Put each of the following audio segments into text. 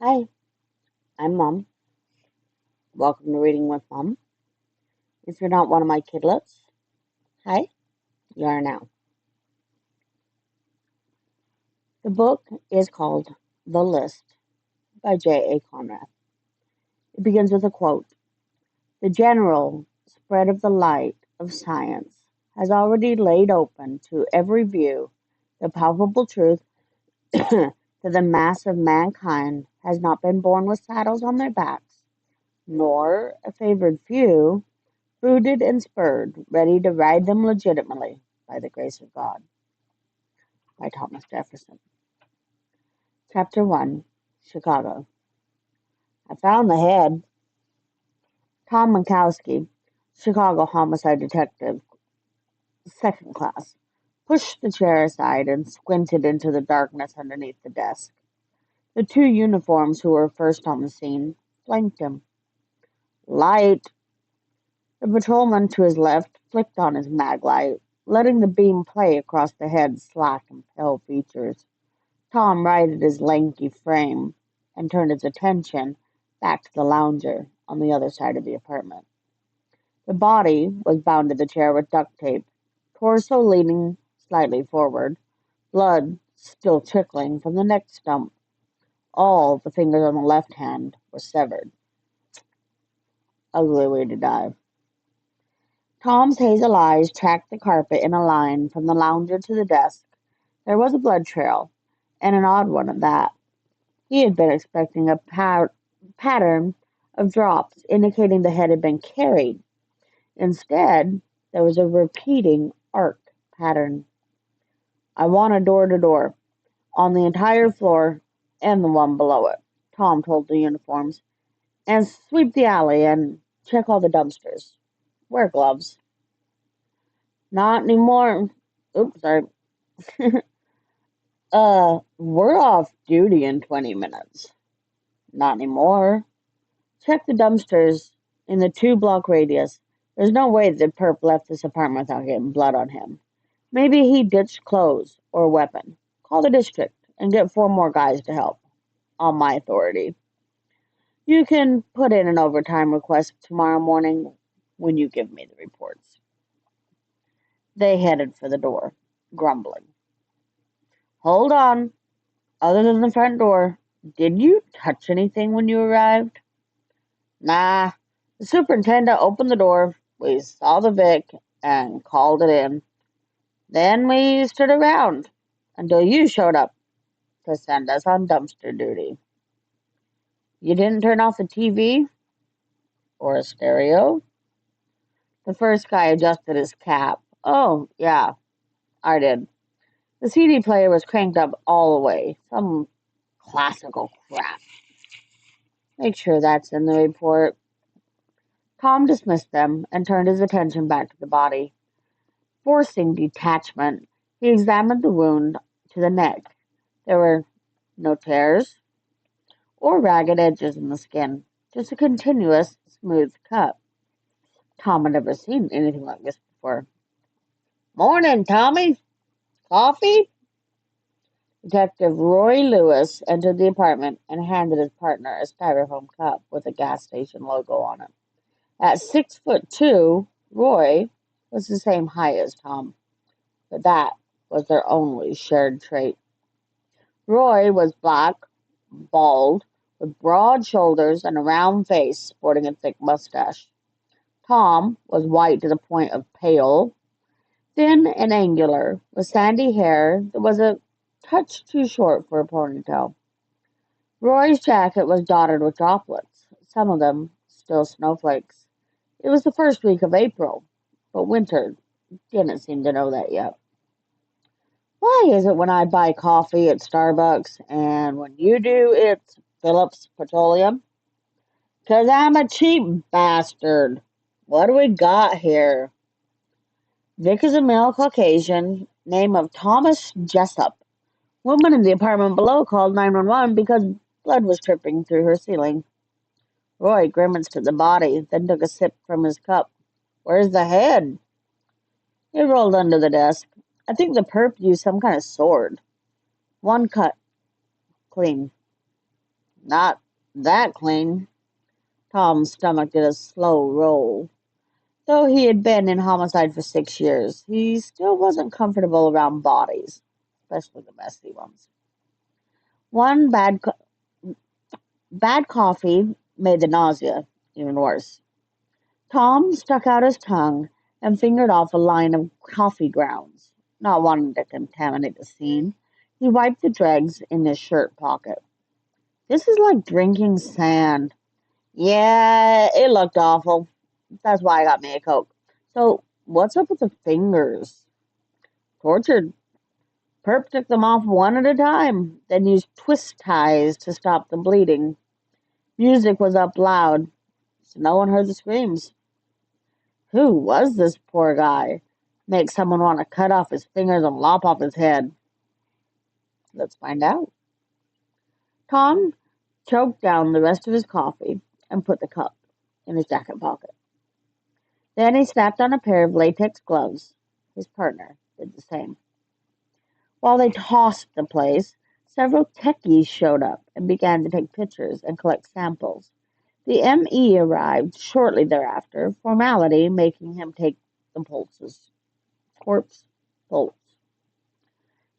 Hi, I'm Mom. Welcome to Reading with Mom. If you're not one of my kidlets, hi, you are now. The book is called The List by J.A. Konrath. It begins with a quote. The general spread of the light of science has already laid open to every view the palpable truth that the mass of mankind has not been born with saddles on their backs, nor a favored few booted and spurred, ready to ride them legitimately by the grace of God, by Thomas Jefferson. Chapter 1, Chicago. I found the head. Tom Minkowski, Chicago homicide detective, second class, pushed the chair aside and squinted into the darkness underneath the desk. The two uniforms who were first on the scene flanked him. Light! The patrolman to his left flicked on his mag light, letting the beam play across the head's slack and pale features. Tom righted his lanky frame and turned his attention back to the lounger on the other side of the apartment. The body was bound to the chair with duct tape, torso leaning slightly forward, blood still trickling from the neck stump. All the fingers on the left hand were severed. Ugly way to die. Tom's hazel eyes tracked the carpet in a line from the lounger to the desk. There was a blood trail, and an odd one at that. He had been expecting a pattern of drops indicating the head had been carried. Instead, there was a repeating arc pattern. I want a door-to-door on the entire floor and the one below it, Tom told the uniforms. And sweep the alley and check all the dumpsters. Wear gloves. Not anymore. Oops, sorry. We're off duty in 20 minutes. Not anymore. Check the dumpsters in the 2-block radius. There's no way the perp left this apartment without getting blood on him. Maybe he ditched clothes or a weapon. Call the district and get 4 more guys to help. On my authority. You can put in an overtime request tomorrow morning when you give me the reports. They headed for the door, grumbling. Hold on. Other than the front door, did you touch anything when you arrived? Nah. The superintendent opened the door. We saw the Vic and called it in. Then we stood around until you showed up to send us on dumpster duty. You didn't turn off the TV or a stereo? The first guy adjusted his cap. Oh, yeah, I did. The CD player was cranked up all the way. Some classical crap. Make sure that's in the report. Tom dismissed them and turned his attention back to the body. Forcing detachment, he examined the wound to the neck. There were no tears or ragged edges in the skin, just a continuous, smooth cut. Tom had never seen anything like this before. Morning, Tommy. Coffee? Detective Roy Lewis entered the apartment and handed his partner a styrofoam cup with a gas station logo on it. At 6'2", Roy was the same height as Tom, but that was their only shared trait. Roy was black, bald, with broad shoulders and a round face sporting a thick mustache. Tom was white to the point of pale, thin and angular, with sandy hair that was a touch too short for a ponytail. Roy's jacket was dotted with droplets, some of them still snowflakes. It was the first week of April, but winter didn't seem to know that yet. Why is it when I buy coffee at Starbucks and when you do it's Phillips Petroleum? 'Cause I'm a cheap bastard. What do we got here? Vic is a male Caucasian, name of Thomas Jessup. Woman in the apartment below called 911 because blood was dripping through her ceiling. Roy grimaced at the body, then took a sip from his cup. Where's the head? It rolled under the desk. I think the perp used some kind of sword. One cut. Clean. Not that clean. Tom's stomach did a slow roll. Though he had been in homicide for 6 years, he still wasn't comfortable around bodies, especially the messy ones. One bad coffee made the nausea even worse. Tom stuck out his tongue and fingered off a line of coffee grounds, not wanting to contaminate the scene. He wiped the dregs in his shirt pocket. This is like drinking sand. Yeah, it looked awful. That's why I got me a Coke. So, what's up with the fingers? Tortured. Perp took them off one at a time, then used twist ties to stop the bleeding. Music was up loud, so no one heard the screams. Who was this poor guy? Make someone want to cut off his fingers and lop off his head. Let's find out. Tom choked down the rest of his coffee and put the cup in his jacket pocket. Then he snapped on a pair of latex gloves. His partner did the same. While they tossed the place, several techies showed up and began to take pictures and collect samples. The ME arrived shortly thereafter, formality making him take the pulses. Corpse pulse.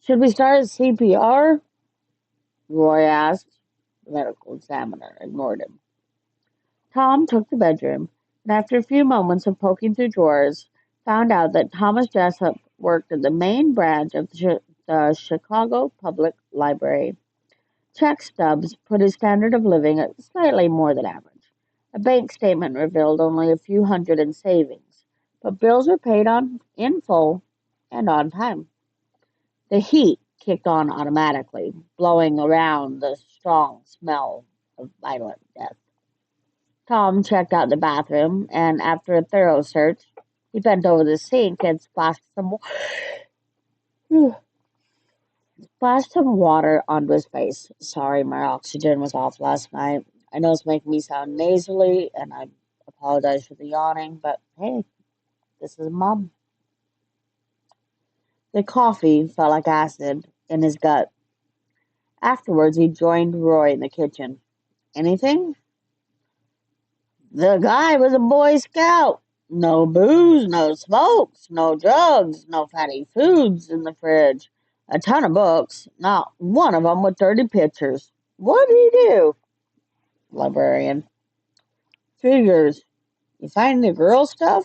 Should we start CPR? Roy asked. The medical examiner ignored him. Tom took the bedroom, and after a few moments of poking through drawers, found out that Thomas Jessup worked at the main branch of the Chicago Public Library. Check stubs put his standard of living at slightly more than average. A bank statement revealed only a few hundred in savings, but bills were paid in full and on time. The heat kicked on automatically, blowing around the strong smell of violent death. Tom checked out the bathroom, and after a thorough search, he bent over the sink and splashed some water onto his face. Sorry, my oxygen was off last night. I know it's making me sound nasally, and I apologize for the yawning, but hey, this is Mom. The coffee felt like acid in his gut. Afterwards, he joined Roy in the kitchen. Anything? The guy was a Boy Scout. No booze, no smokes, no drugs, no fatty foods in the fridge. A ton of books, not one of them with dirty pictures. What'd he do? Librarian. Figures. You find the girl stuff?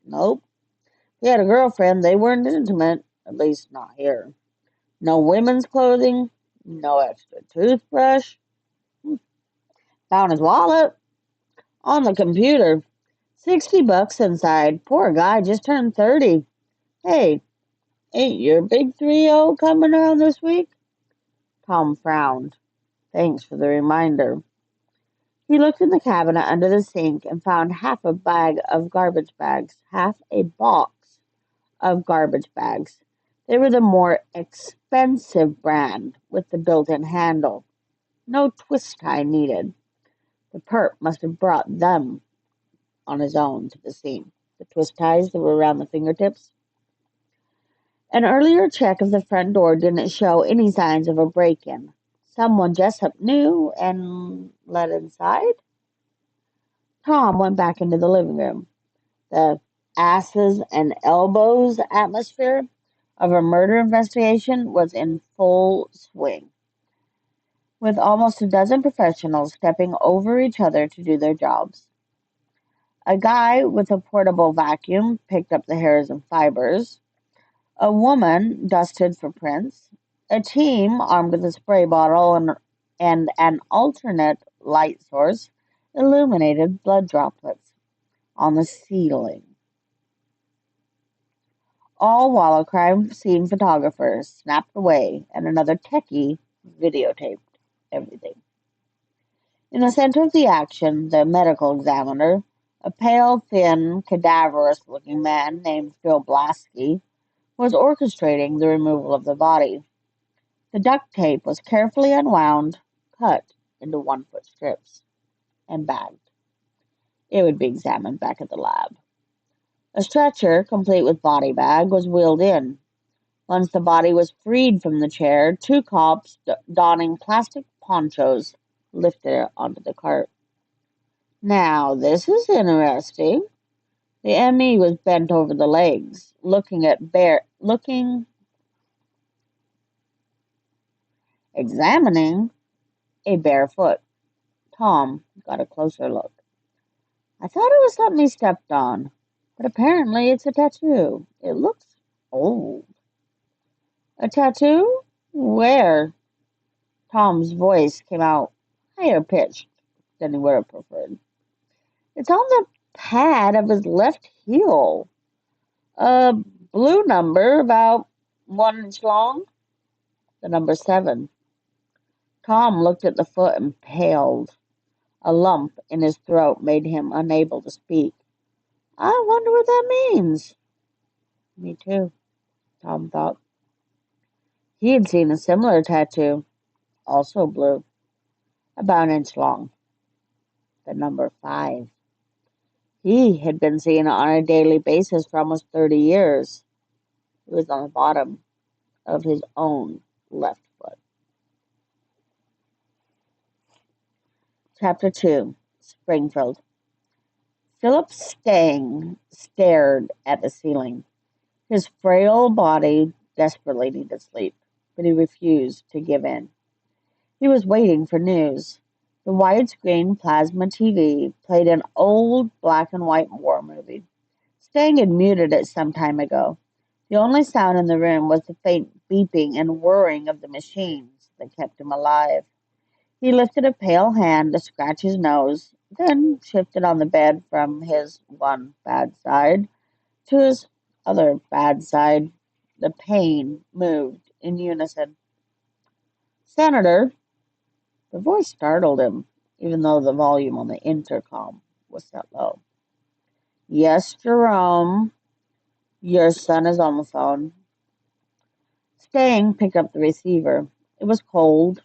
Nope. He had a girlfriend. They weren't intimate, at least not here. No women's clothing, no extra toothbrush. Found his wallet on the computer. $60 inside. Poor guy just turned 30. Hey, ain't your big 3-0 coming around this week? Tom frowned. Thanks for the reminder. He looked in the cabinet under the sink and found half a bag of garbage bags, half a box of garbage bags. They were the more expensive brand with the built-in handle. No twist tie needed. The perp must have brought them on his own to the scene. The twist ties that were around the fingertips. An earlier check of the front door didn't show any signs of a break-in. Someone Jessup knew and let inside? Tom went back into the living room. The asses and elbows atmosphere of a murder investigation was in full swing, with almost a dozen professionals stepping over each other to do their jobs. A guy with a portable vacuum picked up the hairs and fibers. A woman dusted for prints. A team armed with a spray bottle and an alternate light source illuminated blood droplets on the ceiling. All while a crime scene photographer snapped away and another techie videotaped everything. In the center of the action, the medical examiner, a pale, thin, cadaverous-looking man named Phil Blasky, was orchestrating the removal of the body. The duct tape was carefully unwound, cut into 1-foot strips, and bagged. It would be examined back at the lab. A stretcher, complete with body bag, was wheeled in. Once the body was freed from the chair, 2 cops, donning plastic ponchos, lifted it onto the cart. Now, this is interesting. The ME was bent over the legs, examining a bare foot. Tom got a closer look. I thought it was something he stepped on, but apparently it's a tattoo. It looks old. A tattoo? Where? Tom's voice came out higher pitched than he would have preferred. It's on the pad of his left heel. A blue number about 1 inch long. The number 7. Tom looked at the foot and paled. A lump in his throat made him unable to speak. I wonder what that means. Me too, Tom thought. He had seen a similar tattoo, also blue, about 1 inch long. The number 5. He had been seeing it on a daily basis for almost 30 years. It was on the bottom of his own left foot. Chapter 2. Springfield. Philip Stang stared at the ceiling. His frail body desperately needed sleep, but he refused to give in. He was waiting for news. The widescreen plasma TV played an old black and white war movie. Stang had muted it some time ago. The only sound in the room was the faint beeping and whirring of the machines that kept him alive. He lifted a pale hand to scratch his nose, then shifted on the bed from his one bad side to his other bad side. The pain moved in unison. Senator, the voice startled him, even though the volume on the intercom was set low. Yes, Jerome, your son is on the phone. Stang picked up the receiver. It was cold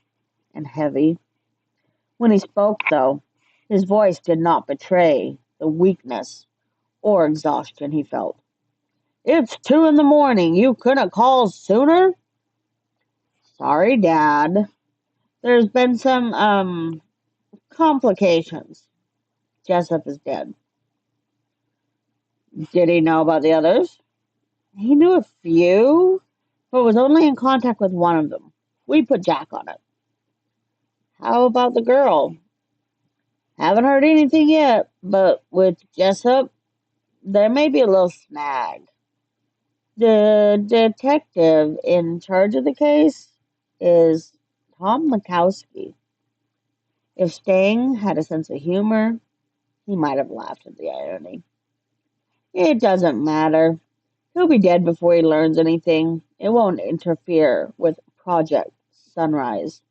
and heavy. When he spoke, though, his voice did not betray the weakness or exhaustion he felt. It's 2 in the morning. You couldn't call sooner? Sorry, Dad. There's been some, complications. Jessup is dead. Did he know about the others? He knew a few, but was only in contact with one of them. We put Jack on it. How about the girl? Haven't heard anything yet, but with Jessup, there may be a little snag. The detective in charge of the case is Tom Mikowski. If Stang had a sense of humor, he might have laughed at the irony. It doesn't matter. He'll be dead before he learns anything. It won't interfere with Project Sunrise.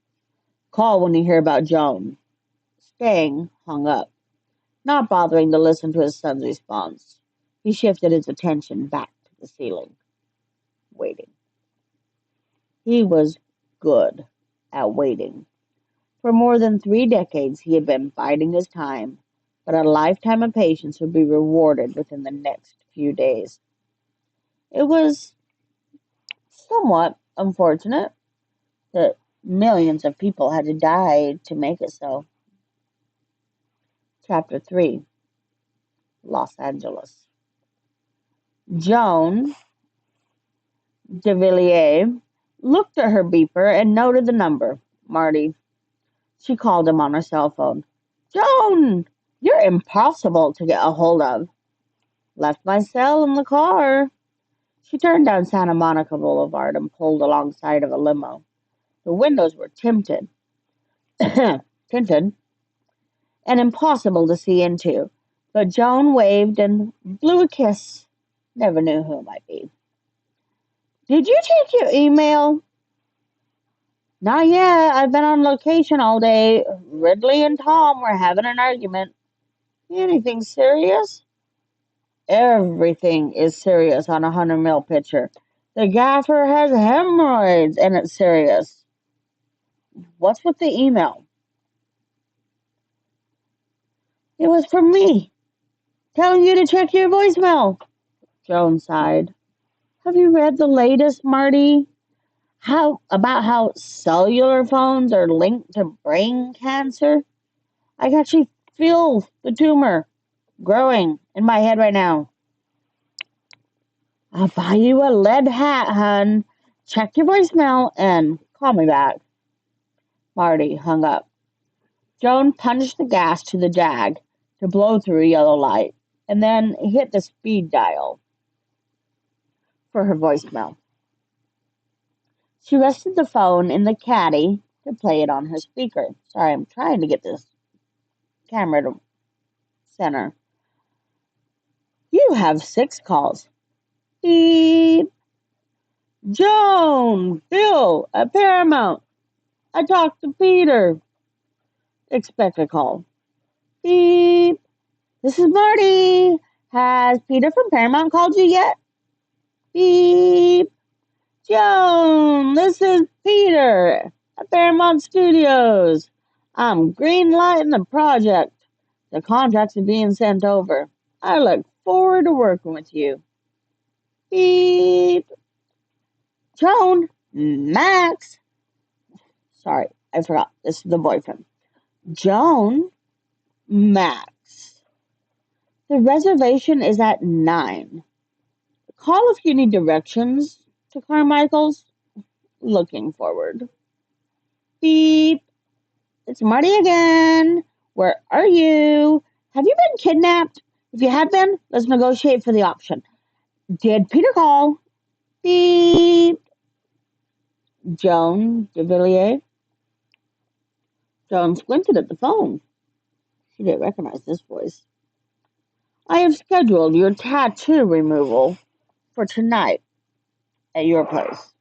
Call when you hear about Joan. Stang hung up, not bothering to listen to his son's response. He shifted his attention back to the ceiling, waiting. He was good at waiting. For more than 3 decades he had been biding his time, but a lifetime of patience would be rewarded within the next few days. It was somewhat unfortunate that millions of people had to die to make it so. Chapter 3. Los Angeles. Joan de Villiers looked at her beeper and noted the number. Marty. She called him on her cell phone. Joan! You're impossible to get a hold of. Left my cell in the car. She turned down Santa Monica Boulevard and pulled alongside of a limo. The windows were tinted, tinted, and impossible to see into, but Joan waved and blew a kiss. Never knew who it might be. Did you check your email? Not yet. I've been on location all day. Ridley and Tom were having an argument. Anything serious? Everything is serious on a 100 mil pitcher. The gaffer has hemorrhoids and it's serious. What's with the email? It was from me, telling you to check your voicemail. Joan sighed. Have you read the latest, Marty? How cellular phones are linked to brain cancer? I can actually feel the tumor growing in my head right now. I'll buy you a lead hat, hun. Check your voicemail and call me back. Marty hung up. Joan punched the gas to the jag to blow through a yellow light, and then hit the speed dial for her voicemail. She rested the phone in the caddy to play it on her speaker. Sorry, I'm trying to get this camera to center. You have 6 calls. Beep. Joan, Bill, at Paramount. I talked to Peter. Expect a call. Beep. This is Marty. Has Peter from Paramount called you yet? Beep. Joan, this is Peter at Paramount Studios. I'm greenlighting the project. The contracts are being sent over. I look forward to working with you. Beep. Joan, Max. Sorry, I forgot. This is the boyfriend. Joan, Max. The reservation is at 9. Call if you need directions to Carmichael's. Looking forward. Beep. It's Marty again. Where are you? Have you been kidnapped? If you have been, let's negotiate for the option. Did Peter call? Beep. Joan de Villiers. Joan squinted at the phone. She didn't recognize this voice. I have scheduled your tattoo removal for tonight at your place.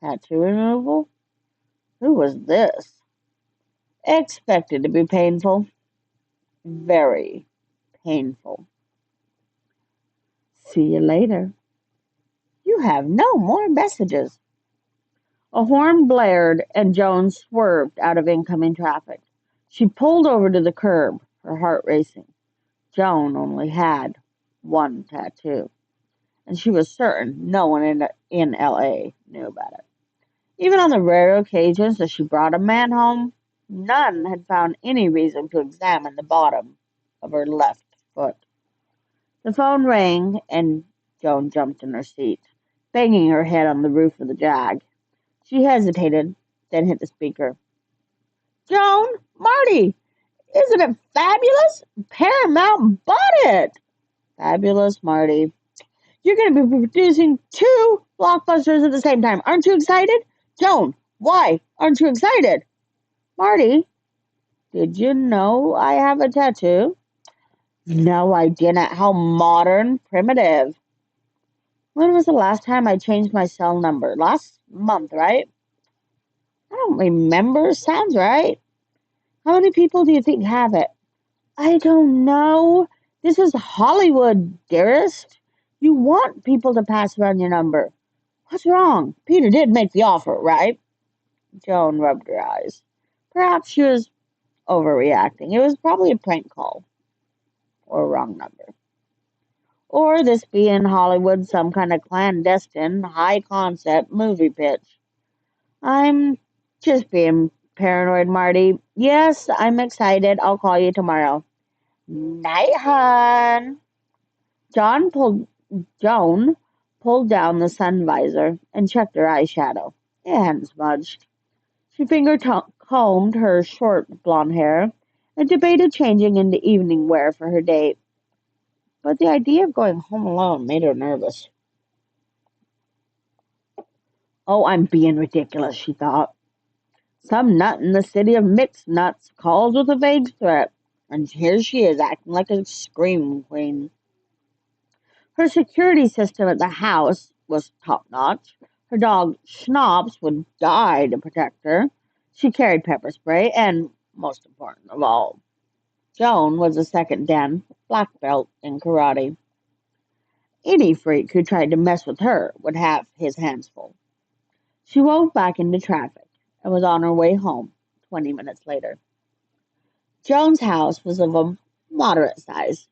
Tattoo removal? Who was this? Expected to be painful. Very painful. See you later. You have no more messages. A horn blared and Joan swerved out of incoming traffic. She pulled over to the curb, her heart racing. Joan only had one tattoo, and she was certain no one in L.A. knew about it. Even on the rare occasions that she brought a man home, none had found any reason to examine the bottom of her left foot. The phone rang, and Joan jumped in her seat, banging her head on the roof of the Jag. She hesitated, then hit the speaker. Joan, Marty, isn't it fabulous? Paramount bought it. Fabulous, Marty. You're going to be producing 2 blockbusters at the same time. Aren't you excited? Joan, why aren't you excited? Marty, did you know I have a tattoo? No, I didn't. How modern, primitive. When was the last time I changed my cell number? Last month, right? I don't remember. Sounds right. How many people do you think have it? I don't know. This is Hollywood, dearest. You want people to pass around your number. What's wrong? Peter did make the offer, right? Joan rubbed her eyes. Perhaps she was overreacting. It was probably a prank call. Or a wrong number. Or this being Hollywood, some kind of clandestine, high-concept movie pitch. I'm just being paranoid, Marty. Yes, I'm excited. I'll call you tomorrow. Night, hon. Joan pulled down the sun visor and checked her eyeshadow. It hadn't smudged. She finger-combed her short blonde hair and debated changing into evening wear for her date. But the idea of going home alone made her nervous. Oh, I'm being ridiculous, she thought. Some nut in the city of mixed nuts calls with a vague threat, and here she is acting like a scream queen. Her security system at the house was top-notch. Her dog, Schnapps, would die to protect her. She carried pepper spray, and, most important of all, Joan was a second dan black belt in karate. Any freak who tried to mess with her would have his hands full. She wove back into traffic and was on her way home 20 minutes later. Joan's house was of a moderate size,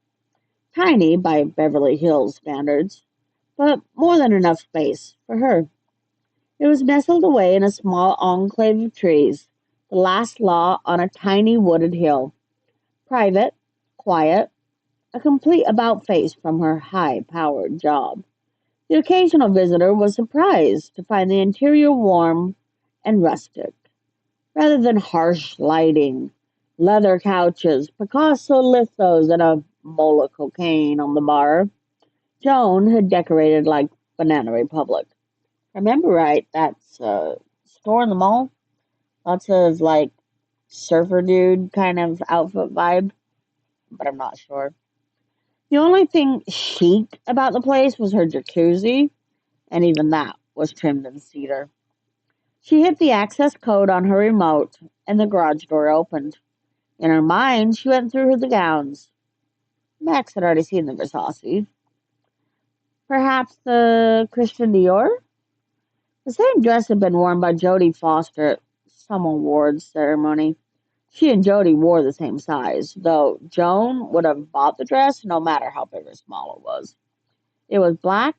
tiny by Beverly Hills standards, but more than enough space for her. It was nestled away in a small enclave of trees, the last lot on a tiny wooded hill. Private, quiet, a complete about-face from her high-powered job. The occasional visitor was surprised to find the interior warm and rustic, rather than harsh lighting, leather couches, Picasso lithos, and a bowl of cocaine on the bar. Joan had decorated like Banana Republic. Remember right, that's a store in the mall. Lots of like surfer dude kind of outfit vibe, but I'm not sure. The only thing chic about the place was her jacuzzi, and even that was trimmed in cedar. She hit the access code on her remote, and the garage door opened. In her mind, she went through the gowns. Max had already seen the Versace. Perhaps the Christian Dior? The same dress had been worn by Jodie Foster at some awards ceremony. She and Jodie wore the same size, though Joan would have bought the dress no matter how big or small it was. It was black,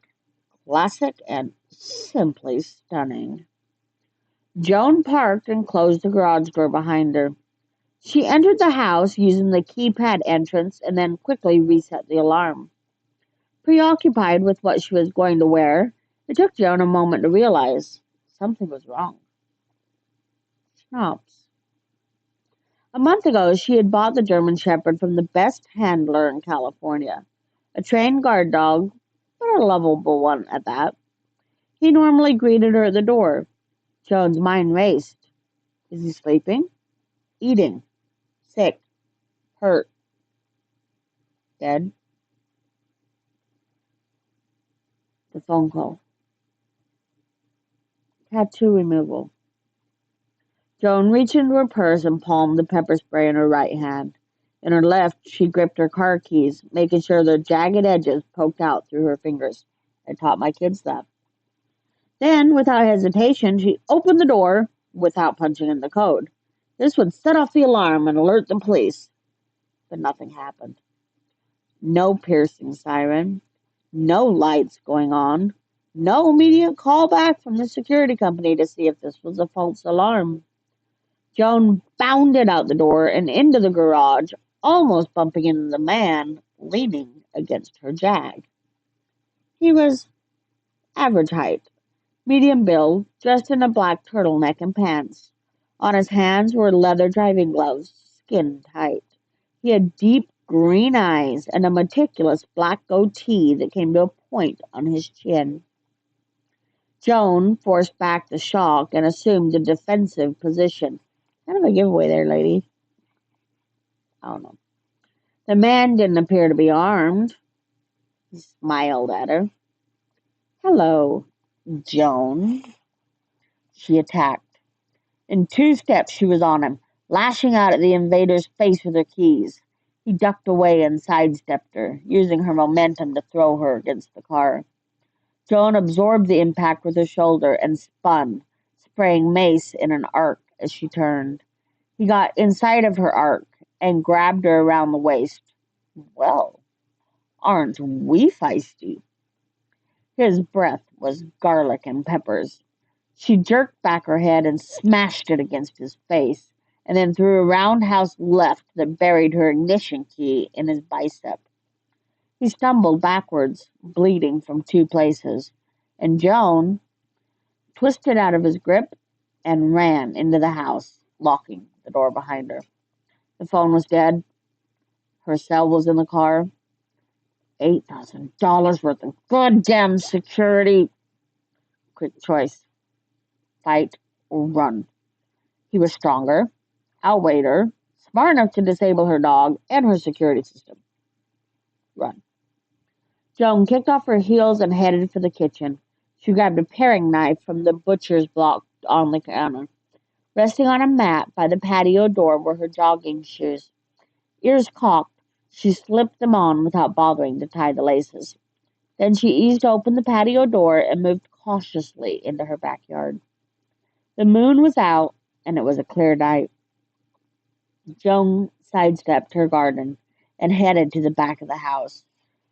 classic, and simply stunning. Joan parked and closed the garage door behind her. She entered the house using the keypad entrance and then quickly reset the alarm. Preoccupied with what she was going to wear, it took Joan a moment to realize something was wrong. Schnapps. A month ago, she had bought the German Shepherd from the best handler in California, a trained guard dog, but a lovable one at that. He normally greeted her at the door. Joan's mind raced. Is he sleeping? Eating? Sick? Hurt? Dead? The phone call. Tattoo removal. Joan reached into her purse and palmed the pepper spray in her right hand. In her left, she gripped her car keys, making sure their jagged edges poked out through her fingers. I taught my kids that. Then, without hesitation, she opened the door without punching in the code. This would set off the alarm and alert the police. But nothing happened. No piercing siren. No lights going on. No immediate call back from the security company to see if this was a false alarm. Joan bounded out the door and into the garage, almost bumping into the man leaning against her Jag. He was average height, medium build, dressed in a black turtleneck and pants. On his hands were leather driving gloves, skin tight. He had deep green eyes and a meticulous black goatee that came to a point on his chin. Joan forced back the shock and assumed a defensive position. Kind of a giveaway there, lady. I don't know. The man didn't appear to be armed. He smiled at her. Hello, Joan. She attacked. In 2 steps she was on him, lashing out at the invader's face with her keys. He ducked away and sidestepped her, using her momentum to throw her against the car. Joan absorbed the impact with her shoulder and spun, spraying mace in an arc as she turned. He got inside of her arc and grabbed her around the waist. Well, aren't we feisty? His breath was garlic and peppers. She jerked back her head and smashed it against his face, and then threw a roundhouse left that buried her ignition key in his bicep. He stumbled backwards, bleeding from 2 places, and Joan twisted out of his grip and ran into the house, locking the door behind her. The phone was dead. Her cell was in the car. $8,000 worth of goddamn security. Quick choice. Fight or run. He was stronger, outweighed her, smart enough to disable her dog and her security system. Run. Joan kicked off her heels and headed for the kitchen. She grabbed a paring knife from the butcher's block on the counter. Resting on a mat by the patio door were her jogging shoes. Ears cocked, she slipped them on without bothering to tie the laces. Then she eased open the patio door and moved cautiously into her backyard. The moon was out, and it was a clear night. Joan sidestepped her garden and headed to the back of the house.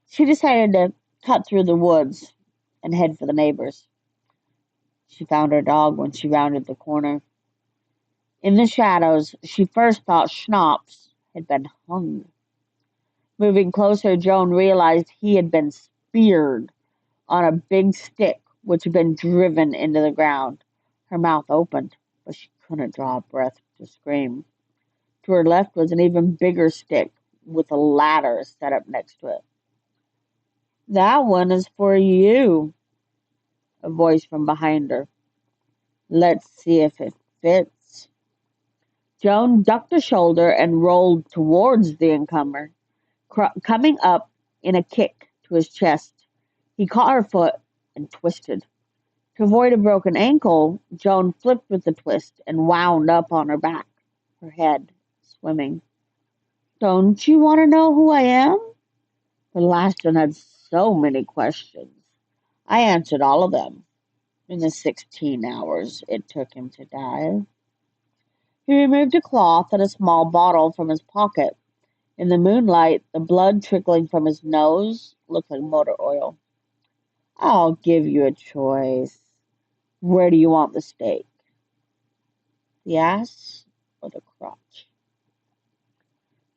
She decided to cut through the woods and head for the neighbors. She found her dog when she rounded the corner. In the shadows, she first thought Schnapps had been hung. Moving closer, Joan realized he had been speared on a big stick which had been driven into the ground. Her mouth opened, but she couldn't draw a breath to scream. To her left was an even bigger stick with a ladder set up next to it. "That one is for you," a voice from behind her. "Let's see if it fits." Joan ducked a shoulder and rolled towards the incomer, coming up in a kick to his chest. He caught her foot and twisted. To avoid a broken ankle, Joan flipped with the twist and wound up on her back, her head swimming. "Don't you want to know who I am?" The last one had so many questions. I answered all of them in the 16 hours it took him to die. He removed a cloth and a small bottle from his pocket. In the moonlight, the blood trickling from his nose looked like motor oil. "I'll give you a choice. Where do you want the stake? The ass or the crotch?"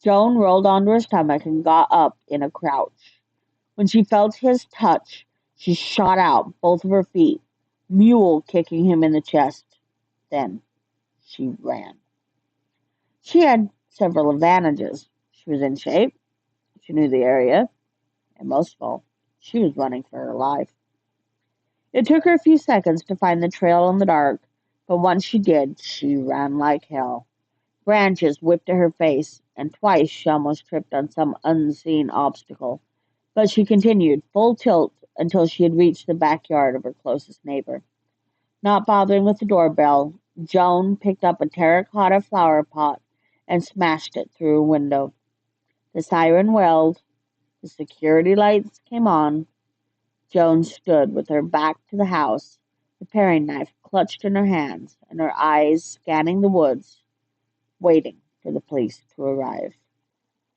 Joan rolled onto her stomach and got up in a crouch. When she felt his touch, she shot out both of her feet, mule kicking him in the chest. Then she ran. She had several advantages. She was in shape, she knew the area, and most of all, she was running for her life. It took her a few seconds to find the trail in the dark, but once she did, she ran like hell. Branches whipped at her face, and twice she almost tripped on some unseen obstacle. But she continued, full tilt, until she had reached the backyard of her closest neighbor. Not bothering with the doorbell, Joan picked up a terracotta flower pot and smashed it through a window. The siren wailed, the security lights came on. Joan stood with her back to the house, the paring knife clutched in her hands, and her eyes scanning the woods, waiting for the police to arrive.